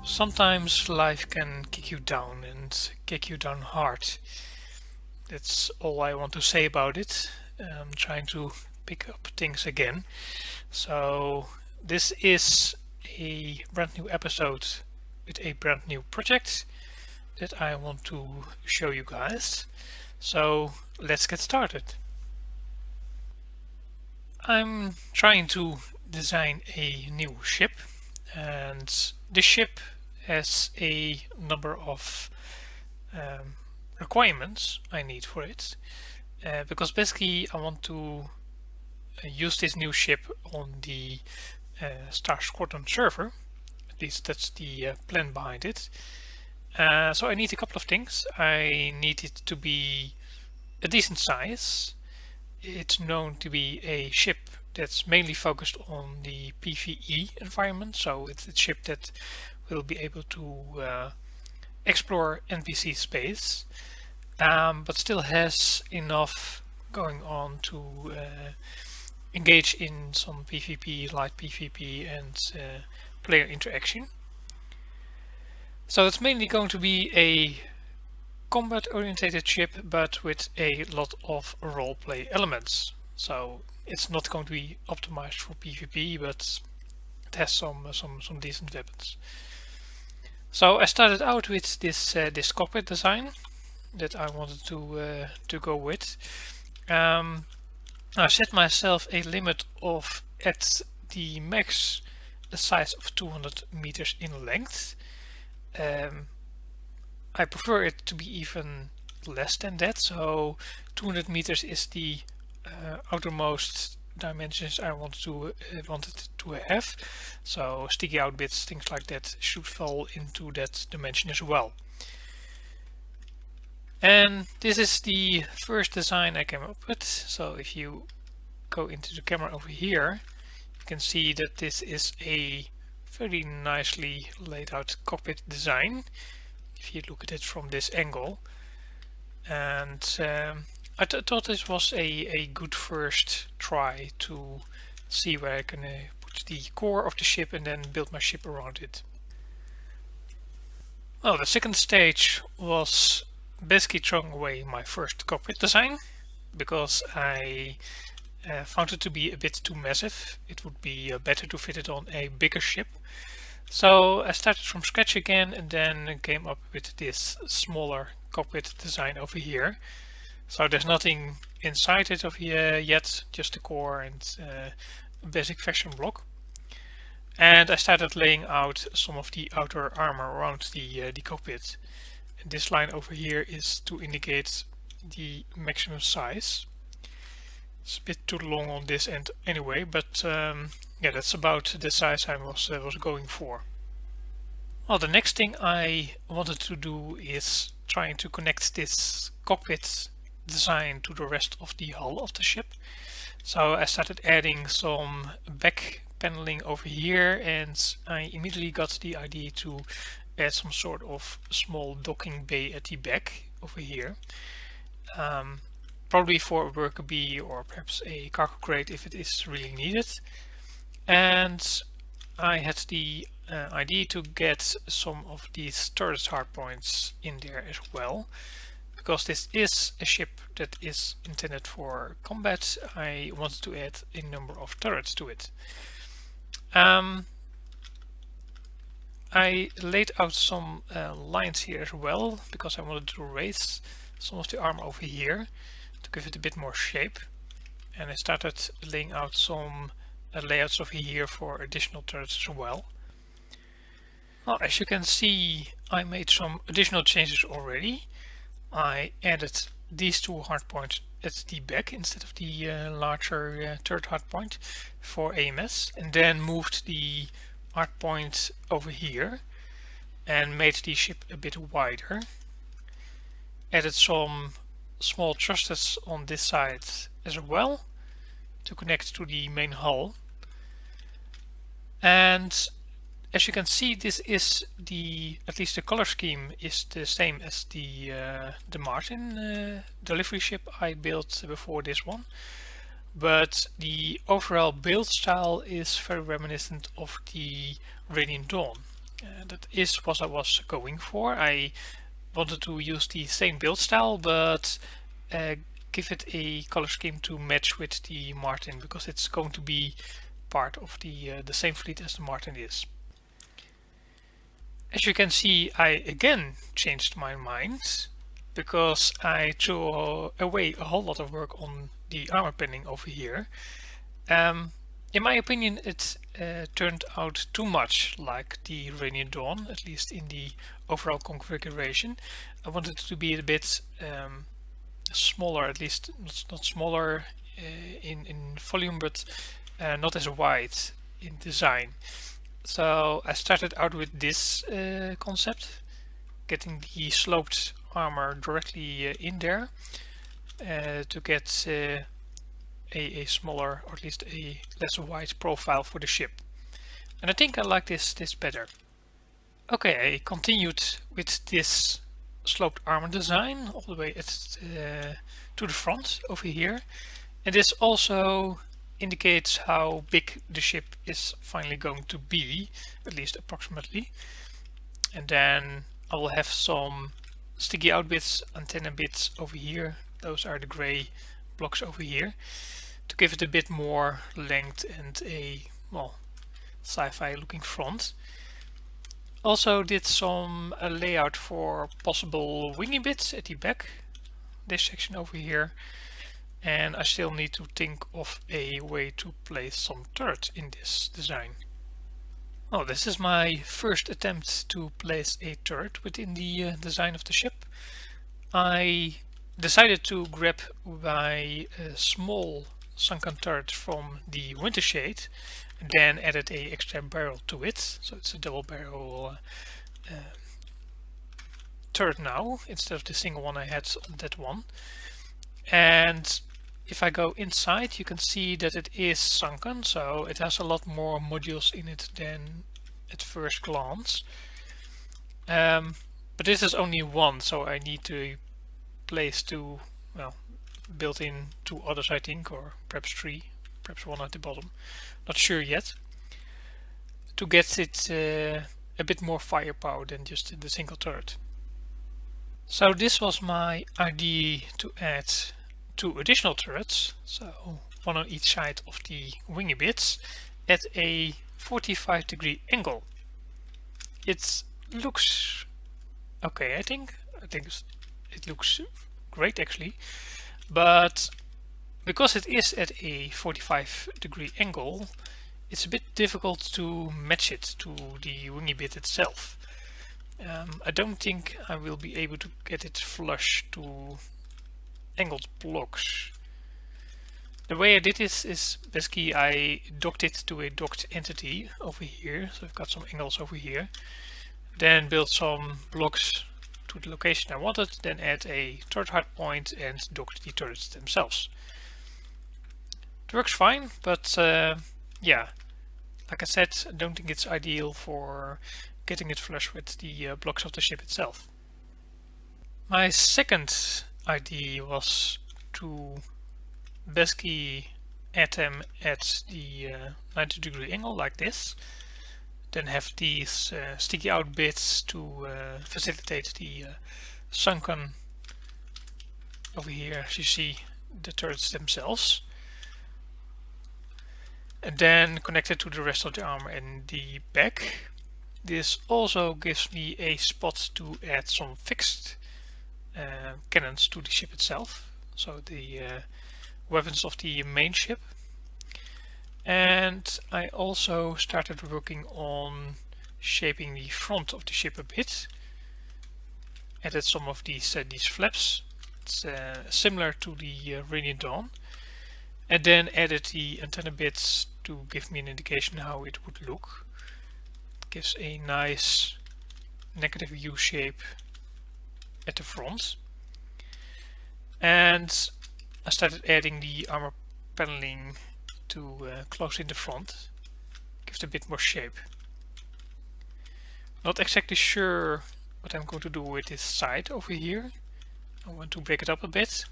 Sometimes life can kick you down and kick you down hard. That's all I want to say about it. I'm trying to pick up things again. So this is a brand new episode with a brand new project that I want to show you guys. So let's get started. I'm trying to design a new ship, and this ship has a number of requirements I need for it, because basically I want to use this new ship on the StarSquadron server. At least that's the plan behind it. So I need a couple of things. I need it to be a decent size. It's known to be a ship that's mainly focused on the PvE environment, so it's a ship that will be able to explore NPC space, but still has enough going on to engage in some PvP, light PvP, and player interaction. So it's mainly going to be a combat oriented ship, but with a lot of roleplay elements. So it's not going to be optimized for PvP, but it has some decent weapons. So I started out with this cockpit design that I wanted to go with. I set myself a limit of, at the max, a size of 200 meters in length. I prefer it to be even less than that, so 200 meters is the outermost dimensions I wanted to have. So sticky out bits, things like that, should fall into that dimension as well. And this is the first design I came up with. So if you go into the camera over here, you can see that this is a very nicely laid out cockpit design if you look at it from this angle. And I thought this was a good first try to see where I can put the core of the ship and then build my ship around it. Well, the second stage was basically throwing away my first cockpit design because I found it to be a bit too massive. It would be better to fit it on a bigger ship. So I started from scratch again and then came up with this smaller cockpit design over here. So there's nothing inside it over here yet, just the core and a basic fashion block. And I started laying out some of the outer armor around the cockpit. And this line over here is to indicate the maximum size. It's a bit too long on this end anyway, but yeah, that's about the size I was going for. Well, the next thing I wanted to do is trying to connect this cockpit design to the rest of the hull of the ship. So I started adding some back paneling over here, and I immediately got the idea to add some sort of small docking bay at the back over here. Probably for a worker bee or perhaps a cargo crate if it is really needed. And I had the idea to get some of these turret hardpoints in there as well. Because this is a ship that is intended for combat, I wanted to add a number of turrets to it. I laid out some lines here as well because I wanted to raise some of the armor over here to give it a bit more shape, and I started laying out some layouts over here for additional turrets as well. Well, as you can see, I made some additional changes already. I added these two hardpoints at the back instead of the larger turret hardpoint for AMS, and then moved the hardpoint over here and made the ship a bit wider. Added some small thrusters on this side as well to connect to the main hull. And as you can see, this is at least the color scheme is the same as the Martin delivery ship I built before this one. but the overall build style is very reminiscent of the Radiant Dawn. That is what I was going for. I wanted to use the same build style, but give it a color scheme to match with the Martin, because it's going to be part of the same fleet as the Martin is. As you can see, I again changed my mind, because I threw away a whole lot of work on the armor panning over here. In my opinion, it turned out too much like the Radiant Dawn, at least in the overall configuration. I wanted it to be a bit smaller, at least not smaller in volume, but not as wide in design. So I started out with this concept, getting the sloped armor directly in there to get a smaller, or at least a less wide profile for the ship. And I think I like this better. Okay, I continued with this sloped armor design all the way to the front over here. And this also indicates how big the ship is finally going to be, at least approximately. And then I will have some sticky out bits, antenna bits over here. Those are the gray blocks over here, to give it a bit more length and a, well, sci-fi looking front. Also did some layout for possible wingy bits at the back, this section over here. And I still need to think of a way to place some turrets in this design. Oh, this is my first attempt to place a turret within the design of the ship. I decided to grab my small sunken turret from the Winter Shade, and then added a extra barrel to it. So it's a double barrel turret now, instead of the single one I had on that one. And if I go inside, you can see that it is sunken, so it has a lot more modules in it than at first glance. But this is only one, so I need to place two, well, built in two others I think, or perhaps three, perhaps one at the bottom, not sure yet, to get it a bit more firepower than just the single turret. So this was my idea to add two additional turrets, so one on each side of the wingy bits at a 45-degree angle. It looks okay, I think it looks great actually, but because it is at a 45-degree angle, it's a bit difficult to match it to the wingy bit itself. I don't think I will be able to get it flush to angled blocks. The way I did this is basically I docked it to a docked entity over here, so I've got some angles over here, then built some blocks to the location I wanted, then add a turret hardpoint and docked the turrets themselves. It works fine, but yeah, like I said, I don't think it's ideal for getting it flush with the blocks of the ship itself. My second idea was to basically add them at the 90-degree angle like this, then have these sticky out bits to facilitate the sunken over here, as you see, the turrets themselves, and then connect it to the rest of the armor in the back. This also gives me a spot to add some fixed cannons to the ship itself, so the weapons of the main ship. And I also started working on shaping the front of the ship a bit. Added some of these flaps. It's similar to the Radiant Dawn. And then added the antenna bits to give me an indication how it would look. It gives a nice negative U shape at the front. And I started adding the armor paneling to close in the front, gives it a bit more shape. Not exactly sure what I'm going to do with this side over here. I want to break it up a bit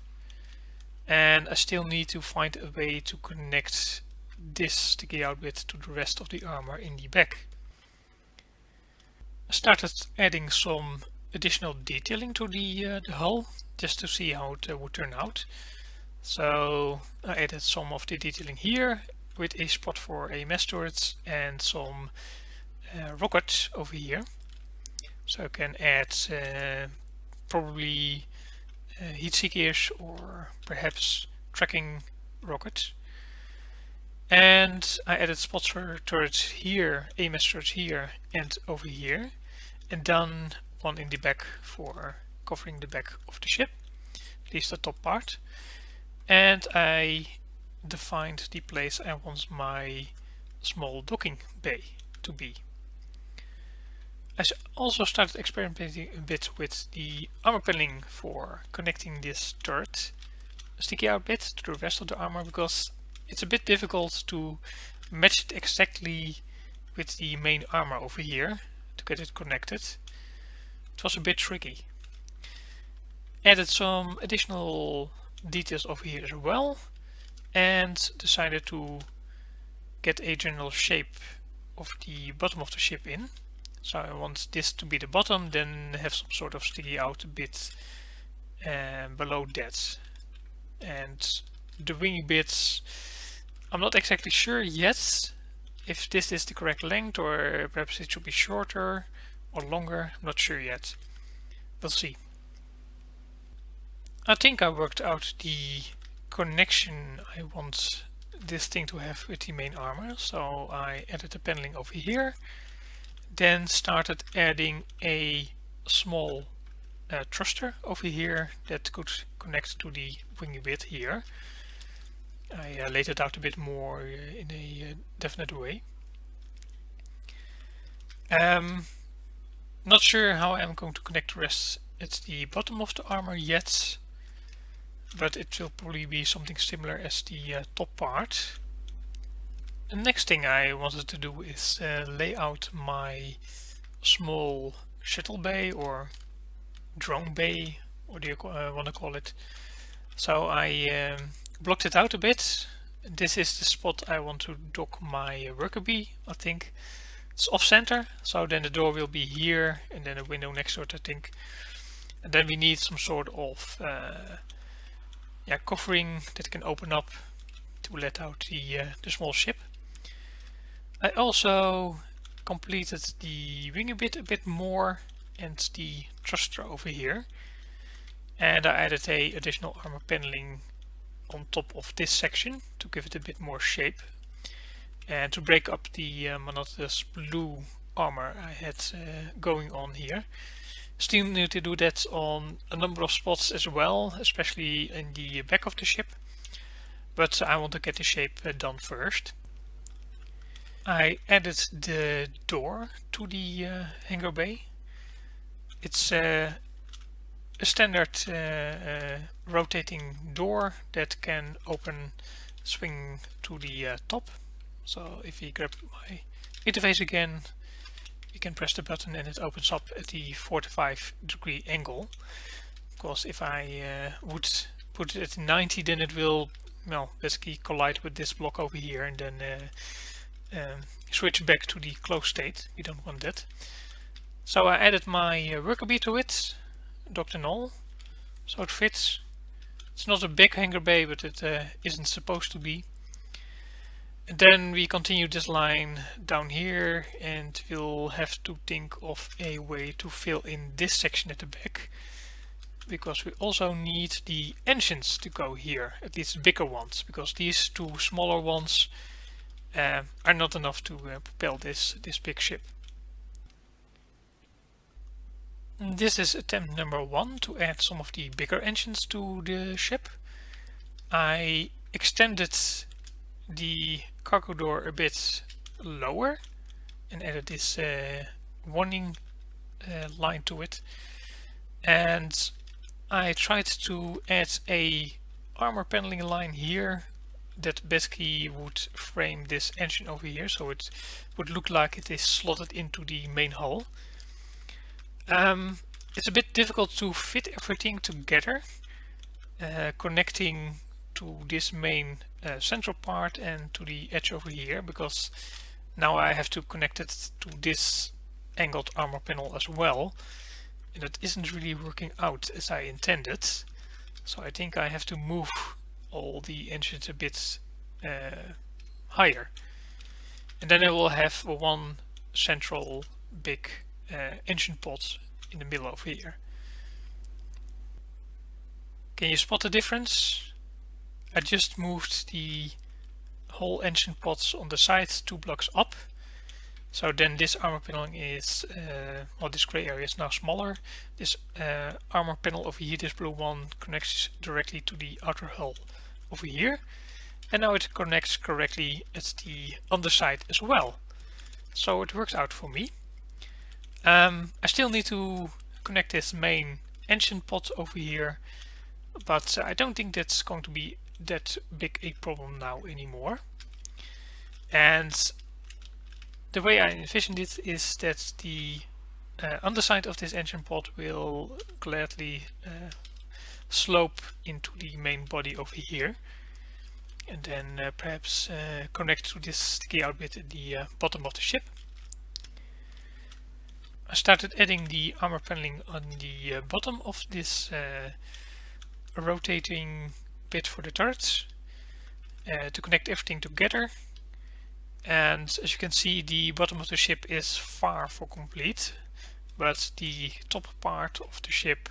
And I still need to find a way to connect this sticky out bit to the rest of the armor in the back. I started adding some additional detailing to the hull just to see how it would turn out. So I added some of the detailing here with a spot for a mass turret and some rocket over here. So I can add probably heat seekers or perhaps tracking rockets. And I added spots for turrets here, AMS turrets here and over here, and then one in the back for covering the back of the ship, at least the top part. And I defined the place I want my small docking bay to be. I also started experimenting a bit with the armor paneling for connecting this turret sticky out bit to the rest of the armor, because it's a bit difficult to match it exactly with the main armor over here to get it connected. It was a bit tricky. Added some additional details over here as well, and decided to get a general shape of the bottom of the ship in. So I want this to be the bottom, then have some sort of sticky out bit below that. And the wingy bits, I'm not exactly sure yet if this is the correct length, or perhaps it should be shorter or longer. I'm not sure yet. We'll see. I think I worked out the connection I want this thing to have with the main armor, so I added the paneling over here, then started adding a small thruster over here that could connect to the wingy bit here. I laid it out a bit more in a definite way. Not sure how I'm going to connect the rest at the bottom of the armor yet, but it will probably be something similar as the top part. The next thing I wanted to do is lay out my small shuttle bay or drone bay, what do you want to call it. So I blocked it out a bit. This is the spot I want to dock my worker bee. I think it's off center, so then the door will be here and then a window next to it, I think. And then we need some sort of covering that can open up to let out the small ship. I also completed the wingy bit a bit more and the thruster over here, and I added a additional armor paneling on top of this section to give it a bit more shape and to break up the monotonous blue armor I had going on here. Still need to do that on a number of spots as well, especially in the back of the ship, but I want to get the shape done first. I added the door to the hangar bay. It's a standard rotating door that can swing to the top. So if you grab my interface again, you can press the button and it opens up at the 45-degree angle. Of course, if I would put it at 90, then it will, well, basically collide with this block over here and then switch back to the closed state. We don't want that. So I added my worker bee to it, docked and all, so it fits. It's not a big hangar bay, but it isn't supposed to be. And then we continue this line down here, and we'll have to think of a way to fill in this section at the back, because we also need the engines to go here, at least bigger ones, because these two smaller ones are not enough to propel this big ship. This is attempt number 1 to add some of the bigger engines to the ship. I extended the cargo door a bit lower and added this warning line to it, and I tried to add a armor paneling line here that basically would frame this engine over here, so it would look like it is slotted into the main hull. It's a bit difficult to fit everything together, connecting to this main central part and to the edge over here, because now I have to connect it to this angled armor panel as well, and it isn't really working out as I intended. So I think I have to move all the engines a bit higher, and then I will have one central big engine pod in the middle over here. Can you spot the difference? I just moved the whole engine pods on the side 2 blocks up, so then this armor panel is, well, this gray area is now smaller. This armor panel over here, this blue one, connects directly to the outer hull over here, and now it connects correctly at the underside as well. So it works out for me. I still need to connect this main engine pod over here, but I don't think that's going to be that big a problem now anymore. And the way I envisioned it is that the underside of this engine pod will gladly slope into the main body over here, and then perhaps connect to this sticky out bit at the bottom of the ship. I started adding the armor paneling on the bottom of this rotating bit for the turrets to connect everything together. And as you can see, the bottom of the ship is far from complete, but the top part of the ship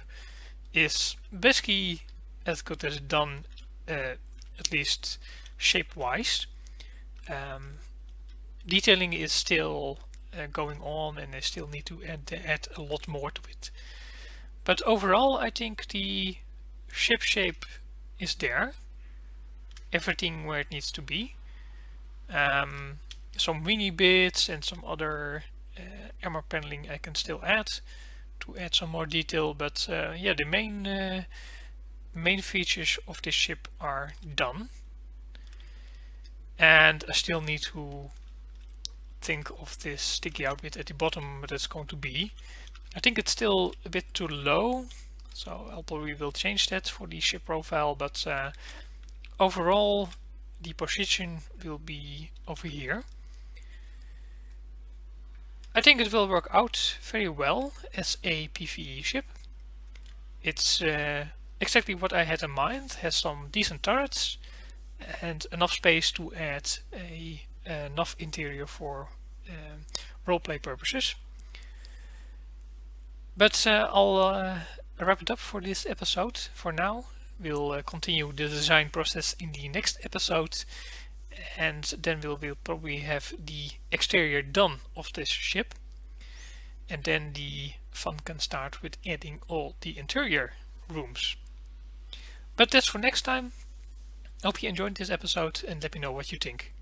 is basically as good as done, at least shape-wise. Detailing is still going on, and I still need to add a lot more to it. But overall, I think the ship shape is there, everything where it needs to be. Some mini bits and some other armor paneling I can still add to add some more detail, but yeah, the main features of this ship are done, and I still need to think of this sticky out bit at the bottom what it's going to be. I think it's still a bit too low, so I'll probably will change that for the ship profile, but overall the position will be over here. I think it will work out very well as a PvE ship. It's exactly what I had in mind. Has some decent turrets and enough space to add enough interior for roleplay purposes. But I'll wrap it up for this episode for now. We'll continue the design process in the next episode, and then we'll probably have the exterior done of this ship, and then the fun can start with adding all the interior rooms. But that's for next time. Hope you enjoyed this episode, and let me know what you think.